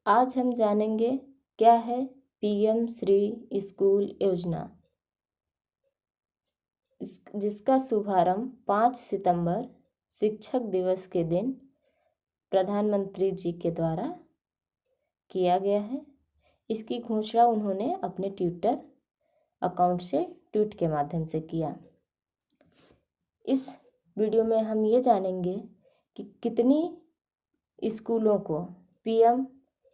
आज हम जानेंगे क्या है पीएम श्री स्कूल योजना, जिसका शुभारंभ 5 सितंबर शिक्षक दिवस के दिन प्रधानमंत्री जी के द्वारा किया गया है। इसकी घोषणा उन्होंने अपने ट्विटर अकाउंट से ट्वीट के माध्यम से किया। इस वीडियो में हम ये जानेंगे कि कितनी स्कूलों को पीएम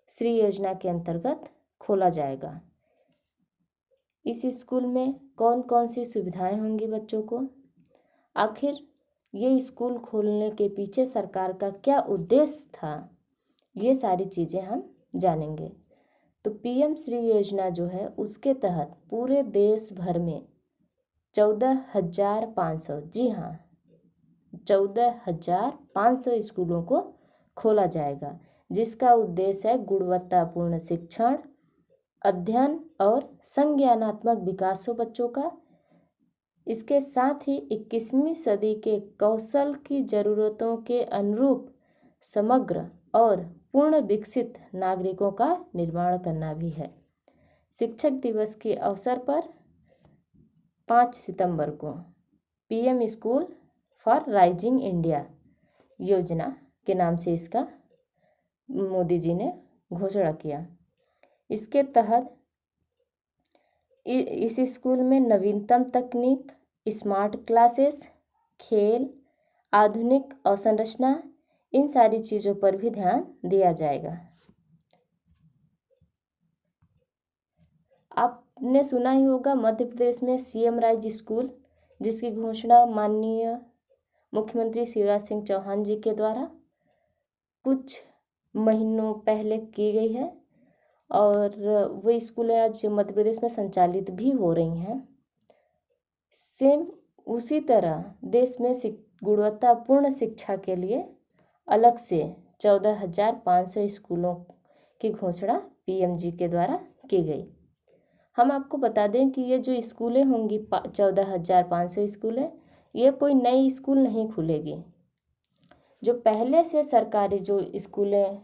श्री योजना के अंतर्गत खोला जाएगा, इस स्कूल में कौन कौन सी सुविधाएं होंगी बच्चों को, आखिर ये स्कूल खोलने के पीछे सरकार का क्या उद्देश्य था, ये सारी चीज़ें हम जानेंगे। तो पीएम श्री योजना जो है उसके तहत पूरे देश भर में 14,500, जी हाँ 14,500 स्कूलों को खोला जाएगा, जिसका उद्देश्य है गुणवत्तापूर्ण शिक्षण, अध्ययन और संज्ञानात्मक विकास हो बच्चों का। इसके साथ ही 21वीं सदी के कौशल की ज़रूरतों के अनुरूप समग्र और पूर्ण विकसित नागरिकों का निर्माण करना भी है। शिक्षक दिवस के अवसर पर 5 सितंबर को PM school for rising India योजना के नाम से इसका मोदी जी ने घोषणा किया। इसके तहत इस स्कूल में नवीनतम तकनीक, स्मार्ट क्लासेस, खेल, आधुनिक अवसंरचना, इन सारी चीज़ों पर भी ध्यान दिया जाएगा। आपने सुना ही होगा मध्य प्रदेश में सीएम राइज स्कूल, जिसकी घोषणा माननीय मुख्यमंत्री शिवराज सिंह चौहान जी के द्वारा कुछ महीनों पहले की गई है और वो स्कूल आज मध्य प्रदेश में संचालित भी हो रही हैं। सेम उसी तरह देश में गुणवत्तापूर्ण शिक्षा के लिए अलग से 14,500 स्कूलों की घोषणा पीएम जी के द्वारा की गई। हम आपको बता दें कि ये जो स्कूलें होंगी 14,500 स्कूलें, ये कोई नई स्कूल नहीं खुलेगी। जो पहले से सरकारी जो स्कूलें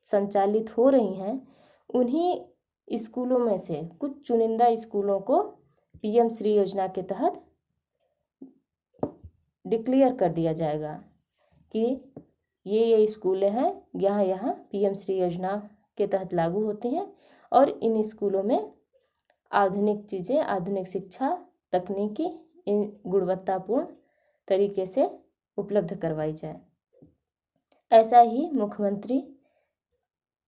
संचालित हो रही हैं, उन्हीं स्कूलों में से कुछ चुनिंदा स्कूलों को पीएम श्री योजना के तहत डिक्लेयर कर दिया जाएगा कि ये स्कूलें हैं, यहाँ पीएम श्री योजना के तहत लागू होती हैं और इन स्कूलों में आधुनिक चीज़ें, आधुनिक शिक्षा, तकनीकी इन गुणवत्तापूर्ण तरीके से उपलब्ध करवाई जाए। ऐसा ही मुख्यमंत्री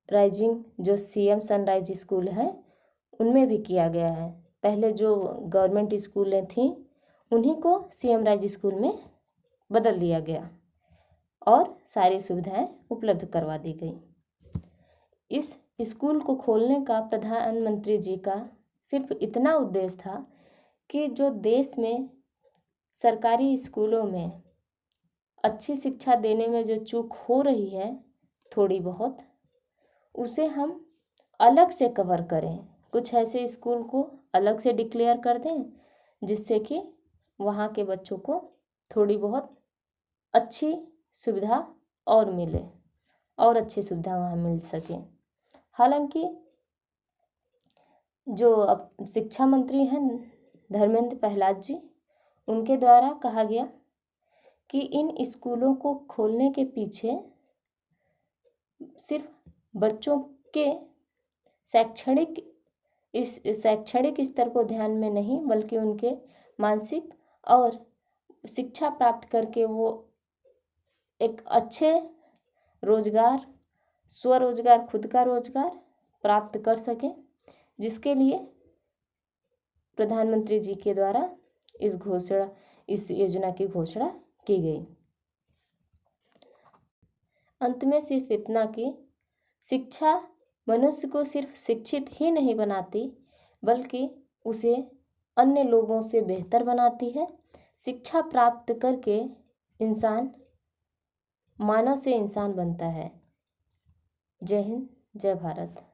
राइजिंग जो सीएम सनराइज स्कूल है उनमें भी किया गया है। पहले जो गवर्नमेंट स्कूलें थीं उन्हीं को सीएम राइज स्कूल में बदल दिया गया और सारी सुविधाएं उपलब्ध करवा दी गई। इस स्कूल को खोलने का प्रधानमंत्री जी का सिर्फ इतना उद्देश्य था कि जो देश में सरकारी स्कूलों में अच्छी शिक्षा देने में जो चूक हो रही है थोड़ी बहुत, उसे हम अलग से कवर करें, कुछ ऐसे स्कूल को अलग से डिक्लेयर कर दें जिससे कि वहाँ के बच्चों को थोड़ी बहुत अच्छी सुविधा और मिले और अच्छी सुविधा वहाँ मिल सके। हालांकि जो अब शिक्षा मंत्री हैं धर्मेंद्र प्रहलाद जी, उनके द्वारा कहा गया कि इन स्कूलों को खोलने के पीछे सिर्फ बच्चों के शैक्षणिक स्तर को ध्यान में नहीं, बल्कि उनके मानसिक और शिक्षा प्राप्त करके वो एक अच्छे रोजगार, स्वरोजगार, खुद का रोजगार प्राप्त कर सकें, जिसके लिए प्रधानमंत्री जी के द्वारा इस योजना की घोषणा की गई। अंत में सिर्फ इतना कि शिक्षा मनुष्य को सिर्फ शिक्षित ही नहीं बनाती, बल्कि उसे अन्य लोगों से बेहतर बनाती है। शिक्षा प्राप्त करके इंसान मानव से इंसान बनता है। जय हिंद, जय भारत।